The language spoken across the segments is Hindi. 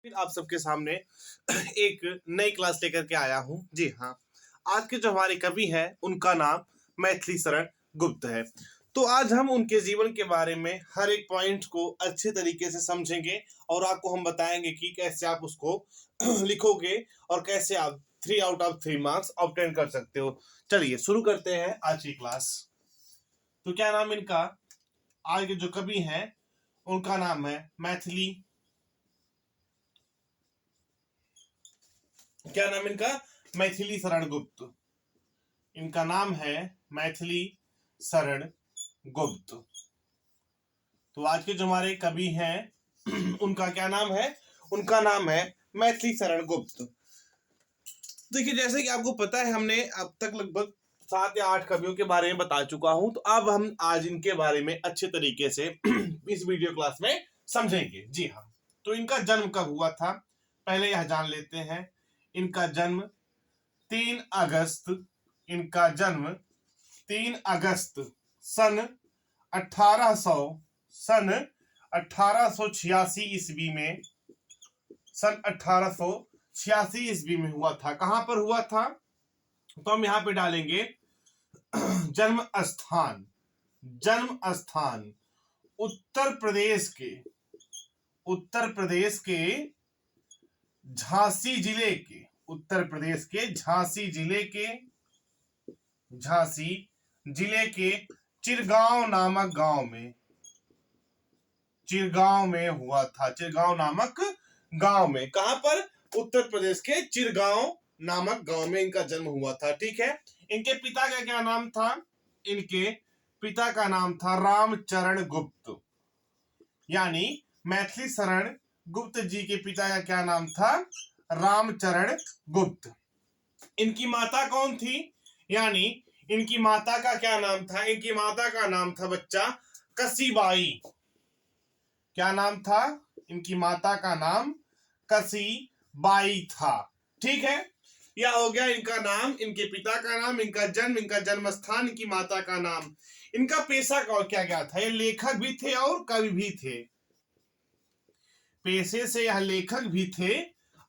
फिर आप सबके सामने एक नई क्लास लेकर के आया हूँ। जी हाँ, आज के जो हमारे कवि हैं उनका नाम मैथिली शरण गुप्त है। तो आज हम उनके जीवन के बारे में हर एक पॉइंट को अच्छे तरीके से समझेंगे और आपको हम बताएंगे कि कैसे आप उसको लिखोगे और कैसे आप 3 आउट ऑफ 3 मार्क्स ऑब्टेन कर सकते हो। चलिए शुरू करते हैं आज की क्लास। तो क्या नाम इनका, आज के जो कवि हैं उनका नाम है मैथिली, क्या नाम इनका, मैथिली शरण गुप्त। इनका नाम है मैथिली शरण गुप्त। तो आज के जो हमारे कवि हैं उनका क्या नाम है, उनका नाम है मैथिली शरण गुप्त। देखिए, जैसे कि आपको पता है हमने अब तक लगभग 7 या 8 कवियों के बारे में बता चुका हूं, तो अब हम आज इनके बारे में अच्छे तरीके से इस वीडियो क्लास में समझेंगे। जी हाँ, तो इनका जन्म कब हुआ था पहले यह जान लेते हैं। इनका जन्म 3 अगस्त, इनका जन्म 3 अगस्त सन 1886 ईस्वी में, सन 1886 ईस्वी में हुआ था। कहां पर हुआ था, तो हम यहां पे डालेंगे जन्म स्थान। जन्म स्थान उत्तर प्रदेश के, उत्तर प्रदेश के झांसी जिले के, उत्तर प्रदेश के झांसी जिले के, झांसी जिले के चिरगांव नामक गांव में, चिरगांव में हुआ था। चिरगांव नामक गांव में, कहां पर, उत्तर प्रदेश के चिरगांव नामक गांव में इनका जन्म हुआ था। ठीक है। इनके पिता का क्या नाम था, इनके पिता का नाम था रामचरण गुप्त, यानी मैथिली शरण गुप्त जी के पिता का क्या नाम था, रामचरण गुप्त। इनकी माता कौन थी, यानी इनकी माता का क्या नाम था, इनकी माता का नाम था बच्चा कसीबाई। क्या नाम था, इनकी माता का नाम कसीबाई था। ठीक है, यह हो गया इनका नाम, इनके पिता का नाम, इनका जन्म, इनका जन्म स्थान, इनकी माता का नाम। इनका पेशा क्या क्या था, ये लेखक भी थे और कवि भी थे। पेशे से यह लेखक भी थे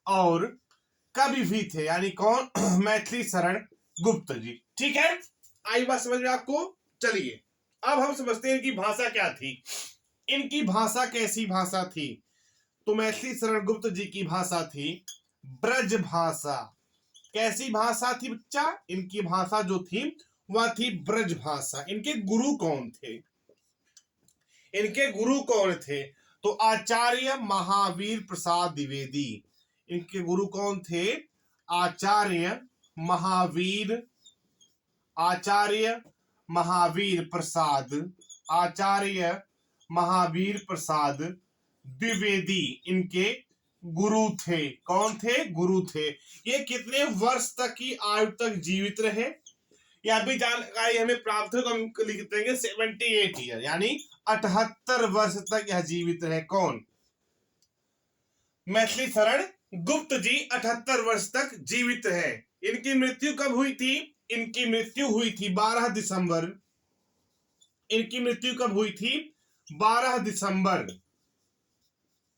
और कवि भी थे, यानी कौन, मैथिली शरण गुप्त जी। ठीक है, आई बात समझ में आपको। चलिए अब हम समझते हैं इनकी भाषा क्या थी। इनकी भाषा कैसी भाषा थी, तो मैथिली शरण गुप्त जी की भाषा थी ब्रज भाषा। कैसी भाषा थी बच्चा, इनकी भाषा जो थी वह थी ब्रज भाषा। इनके गुरु कौन थे, इनके गुरु कौन थे, तो आचार्य महावीर प्रसाद द्विवेदी। इनके गुरु कौन थे, आचार्य महावीर, आचार्य महावीर प्रसाद, आचार्य महावीर प्रसाद द्विवेदी इनके गुरु थे। कौन थे, गुरु थे। ये कितने वर्ष तक की आयु तक जीवित रहे, यह भी जानकारी हमें प्राप्त हो, तो हम लिख देंगे 78 ईयर, यानी 78 वर्ष तक यह जीवित रहे। कौन, मैथिली शरण गुप्त जी 78 वर्ष तक जीवित रहे। इनकी मृत्यु कब हुई थी, इनकी मृत्यु हुई थी 12 दिसंबर, इनकी मृत्यु कब हुई थी, 12 दिसंबर,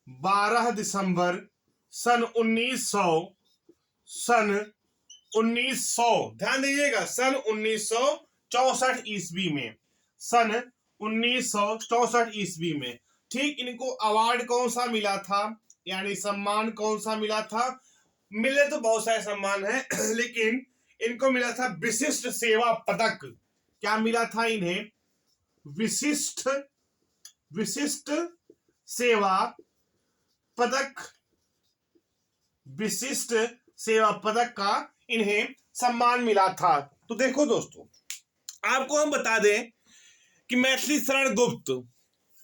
12 दिसंबर सन 1900, सन 1900, ध्यान दीजिएगा, सन 1964 ईस्वी में, सन 1964 ईस्वी में। ठीक, इनको अवार्ड कौन सा मिला था, यानी सम्मान कौन सा मिला था, मिले तो बहुत सारे सम्मान हैं लेकिन इनको मिला था विशिष्ट सेवा पदक। क्या मिला था इन्हें, विशिष्ट, विशिष्ट सेवा पदक, विशिष्ट सेवा पदक का इन्हें सम्मान मिला था। तो देखो दोस्तों, आपको हम बता दें कि मैथिली शरण गुप्त,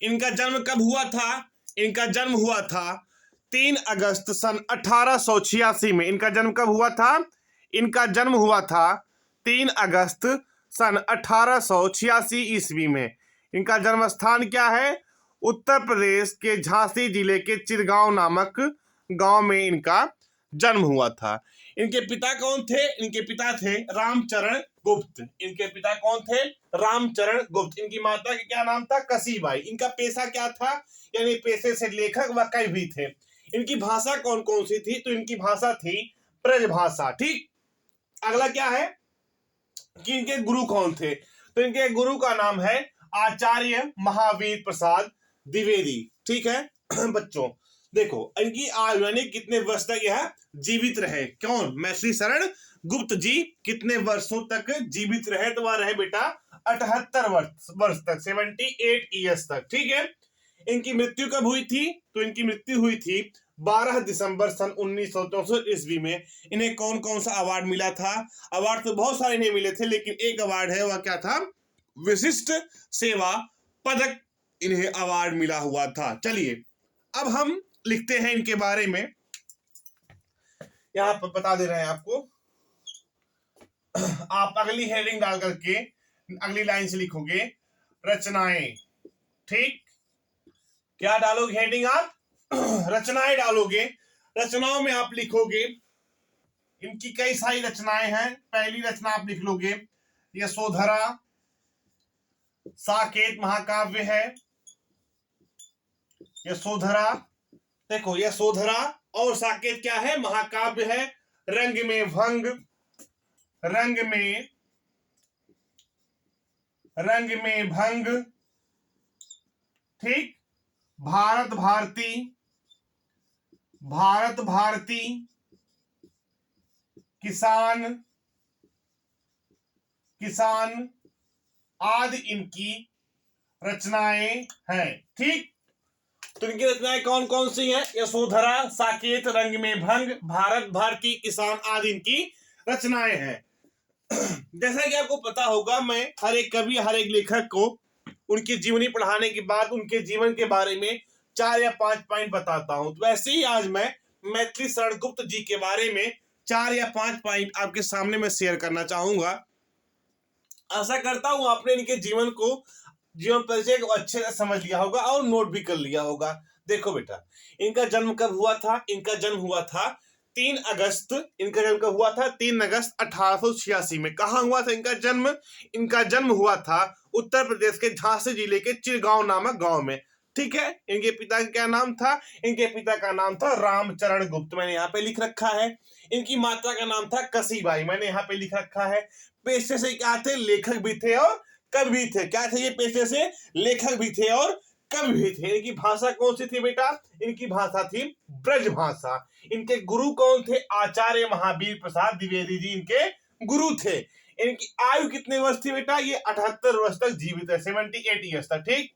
इनका जन्म कब हुआ था, इनका जन्म हुआ था 3 अगस्त सन 1886 में। इनका जन्म कब हुआ था, इनका जन्म हुआ था 3 अगस्त सन 1886 ईस्वी में। इनका जन्म स्थान क्या है, उत्तर प्रदेश के झांसी जिले के चिरगांव नामक गांव में इनका जन्म हुआ था। इनके पिता कौन थे, इनके पिता थे रामचरण गुप्त। इनके पिता कौन थे, रामचरण गुप्त। इनकी माता का क्या नाम था, कसीबाई। इनका पेशा क्या था, यानी पेशे से लेखक व कवि भी थे। इनकी भाषा कौन कौन सी थी? तो इनकी भाषा थी ब्रजभाषा। ठीक, अगला क्या है कि इनके गुरु कौन थे? तो इनके गुरु का नाम है आचार्य महावीर प्रसाद द्विवेदी। ठीक है बच्चों, देखो इनकी आयु यानी कितने वर्ष तक यह जीवित रहे? कौन? मैथिली शरण गुप्त जी कितने वर्षों तक जीवित रहे? तो वह रहे बेटा 78 वर्ष तक, 78 ईयर्स तक। ठीक है, इनकी मृत्यु कब हुई थी? तो इनकी मृत्यु हुई थी 12 दिसंबर सन 1964 ईस्वी में। इन्हें कौन कौन सा अवार्ड मिला था? अवार्ड तो बहुत सारे इन्हें मिले थे, लेकिन एक अवार्ड है, वह क्या था? विशिष्ट सेवा पदक इन्हें अवार्ड मिला हुआ था। चलिए अब हम लिखते हैं इनके बारे में, यहां पर बता दे रहे हैं आपको। आप अगली हेडिंग डाल करके अगली लाइन से लिखोगे रचनाएं। ठीक, क्या डालोगे हेडिंग आप? रचनाएं डालोगे। रचनाओं में आप लिखोगे, इनकी कई सारी रचनाएं हैं। पहली रचना आप लिख लोगे यशोधरा, साकेत महाकाव्य है यशोधरा। देखो यशोधरा और साकेत क्या है? महाकाव्य है। रंग में भंग, रंग में भंग। ठीक, भारत भारती, भारत भारती, किसान, किसान आदि इनकी रचनाएं हैं। ठीक, तो इनकी रचनाएं कौन कौन सी हैं? यशोधरा, साकेत, रंग में भंग, भारत भारती, किसान आदि इनकी रचनाएं हैं। जैसा कि आपको पता होगा, मैं हर एक कवि, हर एक लेखक को उनकी जीवनी पढ़ाने के बाद उनके जीवन के बारे में 4 या 5 पॉइंट बताता हूं। तो वैसे ही आज मैं मैथिली शरण गुप्त जी के बारे में 4 या 5 पॉइंट आपके सामने मैं शेयर करना चाहूंगा। आशा करता हूं आपने इनके जीवन परिचय को अच्छे से समझ लिया होगा और नोट भी कर लिया होगा। देखो बेटा, इनका जन्म कब हुआ था? इनका जन्म हुआ था 3 अगस्त। इनका जन्म कब हुआ था? 3 अगस्त 1886 में। कहाँ हुआ था इनका जन्म? इनका जन्म हुआ था उत्तर प्रदेश के झांसी जिले के चिरगांव नामक गांव में। ठीक है, इनके पिता का क्या नाम था? इनके पिता का नाम था रामचरण गुप्त, मैंने यहाँ पे लिख रखा है। इनकी माता का नाम था कसीबाई, मैंने यहाँ पे लिख रखा है। पेशे से क्या थे? लेखक भी थे और कवि भी थे। क्या थे ये? पेशे से लेखक भी थे और कवि भी थे। इनकी भाषा कौन सी थी बेटा? इनकी भाषा थी ब्रज भाषा। इनके गुरु कौन थे? आचार्य महावीर प्रसाद द्विवेदी जी इनके गुरु थे। इनकी आयु कितने वर्ष थी बेटा? ये 78 वर्ष तक जीवित है, 78 ईयर्स तक। ठीक,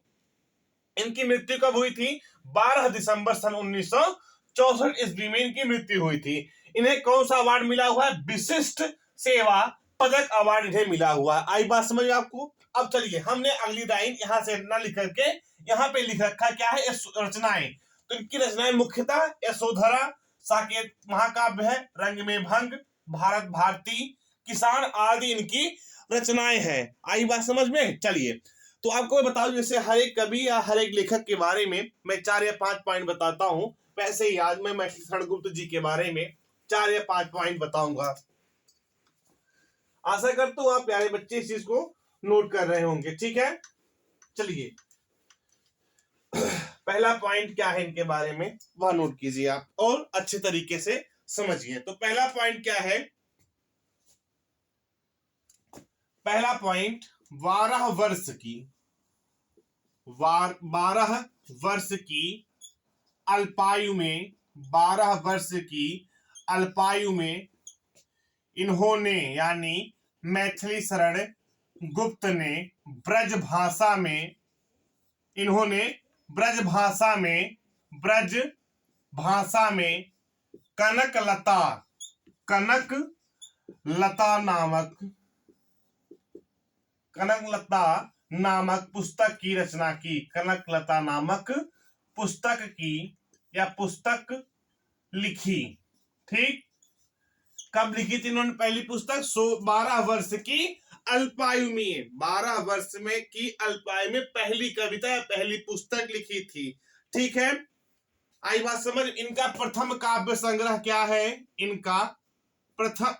इनकी मृत्यु कब हुई थी? 12 दिसंबर सन 1964 ईस्वी में इनकी मृत्यु हुई थी। इन्हें कौन सा अवार्ड मिला हुआ है? विशिष्ट सेवा पदक अवार्ड इन्हें मिला हुआ है। आई बात समझ आपको? अब चलिए हमने अगली लाइन यहां से ना लिख करके यहाँ पे लिख रखा क्या है? रचनाएं। तो इनकी रचनाएं मुख्यतः यशोधरा, साकेत महाकाव्य है, रंग में भंग, भारत भारती, किसान आदि इनकी रचनाएं हैं। आई बात समझ में? चलिए तो आपको मैं बता दूं, जैसे हर एक कवि या हर एक लेखक के बारे में मैं 4 या 5 पॉइंट बताता हूं, वैसे ही आज मैं मैथिली शरण गुप्त जी के बारे में 4 या 5 पॉइंट बताऊंगा। आशा करता हूं आप प्यारे बच्चे इस चीज को नोट कर रहे होंगे। ठीक है, चलिए पहला पॉइंट क्या है इनके बारे में वह नोट कीजिए आप और अच्छे तरीके से समझिए। तो पहला पॉइंट क्या है? पहला पॉइंट 12 वर्ष की अल्पायु में, 12 वर्ष की अल्पायु में इन्होंने यानी मैथिली शरण गुप्त ने ब्रज भाषा में, इन्होंने ब्रज भाषा में कनकलता नामक पुस्तक की रचना की। कनकलता नामक पुस्तक लिखी। ठीक, कब लिखी थी इन्होंने पहली पुस्तक? 12 वर्ष की अल्पायु में, 12 वर्ष में की अल्पायु में पहली कविता, पहली पुस्तक लिखी थी। ठीक है, आई बात समझ? इनका प्रथम काव्य संग्रह क्या है? इनका प्रथम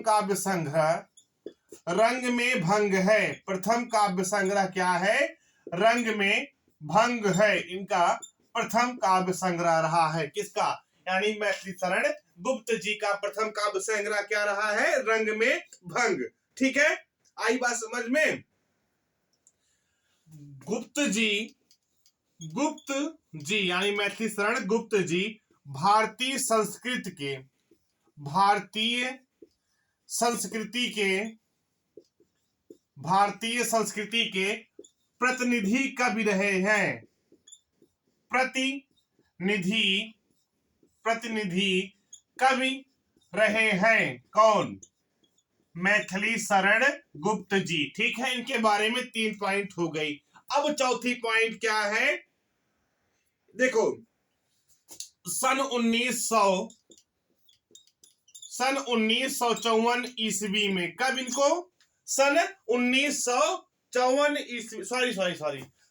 काव्य संग्रह रंग में भंग है। प्रथम काव्य संग्रह क्या है? रंग में भंग है। इनका प्रथम काव्य संग्रह रहा है। किसका? यानी मैथिली शरण गुप्त जी का प्रथम काव्य संग्रह क्या रहा है? रंग में भंग। ठीक है, आई बात समझ में? गुप्त जी यानी मैथिली शरण गुप्त जी भारतीय संस्कृति के प्रतिनिधि कवि रहे हैं। प्रतिनिधि कवि रहे हैं। कौन? मैथिली शरण गुप्त जी। ठीक है, इनके बारे में 3 पॉइंट हो गई। अब चौथी पॉइंट क्या है? देखो, सन 1954 ईस्वी में, कब इनको? सन 1954 ईस्वी, सॉरी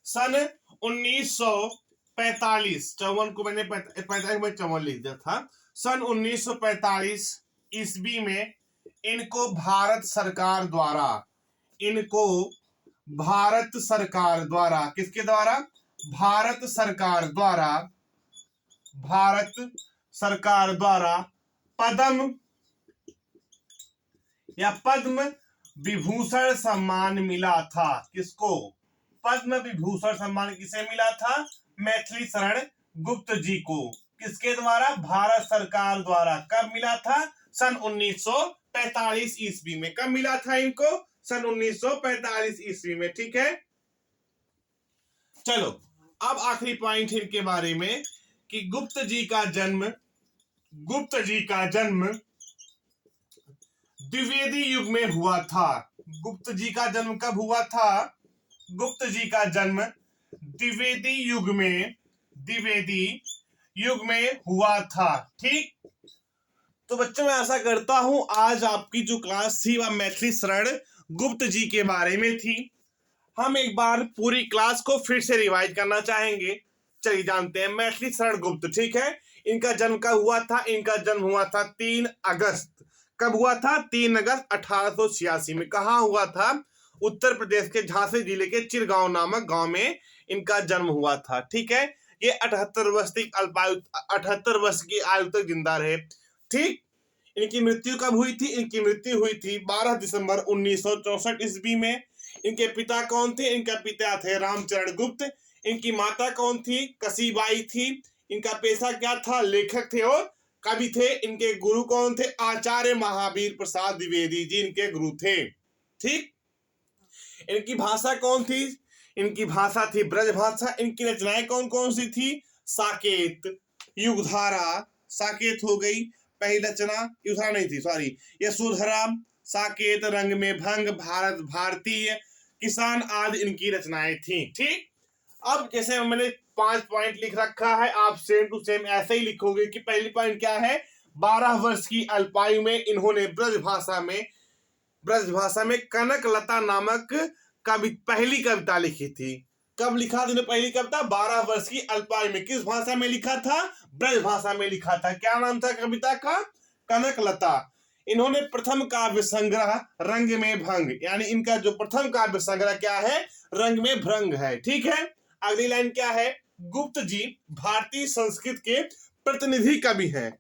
सन 1945, 54 को मैंने 45 में 54 लिख दिया था। सन 1945 ईस्वी में इनको भारत सरकार द्वारा किसके द्वारा? भारत सरकार द्वारा पद्म विभूषण सम्मान मिला था। किसको? पद्म विभूषण सम्मान किसे मिला था? मैथिली शरण गुप्त जी को। किसके द्वारा? भारत सरकार द्वारा। कब मिला था? सन 1945 ईस्वी में। कब मिला था इनको? सन 1945 ईस्वी में। ठीक है, चलो अब आखिरी पॉइंट इनके बारे में कि गुप्त जी का जन्म द्विवेदी युग में हुआ था। गुप्त जी का जन्म कब हुआ था? गुप्त जी का जन्म द्विवेदी युग में हुआ था। ठीक, तो बच्चों मैं आशा करता हूं आज आपकी जो क्लास थी वह मैथिली शरण गुप्त जी के बारे में थी। हम एक बार पूरी क्लास को फिर से रिवाइज करना चाहेंगे। चलिए जानते हैं मैथिली शरण गुप्त। ठीक है, इनका जन्म कब हुआ था? इनका जन्म हुआ था 3 अगस्त। कब हुआ था? 3 अगस्त 1886 में। कहाँ हुआ था? उत्तर प्रदेश के झांसी जिले के चिरगांव नामक गांव में इनका जन्म हुआ था। ठीक है, ये 78 वर्ष की आयु तक जिंदा रहे। ठीक, इनकी मृत्यु कब हुई थी? इनकी मृत्यु हुई थी 12 दिसंबर 1964 ईस्वी में। इनके पिता कौन थे? इनका पिता थे रामचरण गुप्त। इनकी माता कौन थी? कसीबाई थी। इनका पेशा क्या था? लेखक थे और कवि थे। इनके गुरु कौन थे? आचार्य महावीर प्रसाद द्विवेदी जी इनके गुरु थे। ठीक, इनकी भाषा कौन थी? इनकी भाषा थी ब्रज भाषा। इनकी रचनाएं कौन कौन सी थी? साकेत, युगधारा, साकेत हो गई पहली रचना, युगधारा नहीं थी, सॉरी, यशोधरा, साकेत, रंग में भंग, भारत भारतीय, किसान आदि इनकी रचनाएं थी। ठीक, अब जैसे मैंने 5 पॉइंट लिख रखा है, आप सेम टू सेम ऐसे ही लिखोगे कि पहली पॉइंट क्या है? 12 वर्ष की अल्पायु में इन्होंने ब्रज भाषा में कनक लता नामक पहली कविता लिखी थी। कब लिखा था पहली कविता? 12 वर्ष की अल्पायु में। किस भाषा में लिखा था? ब्रज भाषा में लिखा था। क्या नाम था कविता का? कनक लता। इन्होंने प्रथम काव्य संग्रह रंग में भंग, यानी इनका जो प्रथम काव्य संग्रह क्या है? रंग में भंग है। ठीक है, अगली लाइन क्या है? गुप्त जी भारतीय संस्कृति के प्रतिनिधि कवि हैं।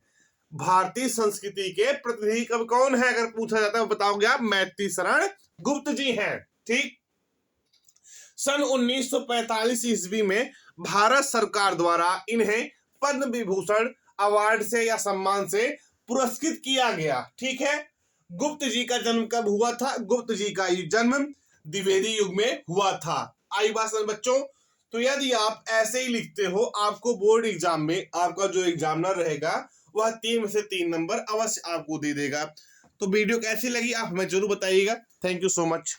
भारतीय संस्कृति के प्रतिनिधि कवि कौन है अगर पूछा जाता है बताओगे आप? मैथिली शरण गुप्त जी हैं। ठीक, सन 1945 ईस्वी में भारत सरकार द्वारा इन्हें पद्म विभूषण अवार्ड से या सम्मान से पुरस्कृत किया गया। ठीक है, गुप्त जी का जन्म कब हुआ था? गुप्त जी का जन्म द्विवेदी युग में हुआ था। आई बात समझ बच्चों? तो यदि आप ऐसे ही लिखते हो, आपको बोर्ड एग्जाम में आपका जो एग्जामिनर रहेगा वह 3 में से 3 नंबर अवश्य आपको दे देगा। तो वीडियो कैसी लगी आप हमें जरूर बताइएगा। Thank you so much.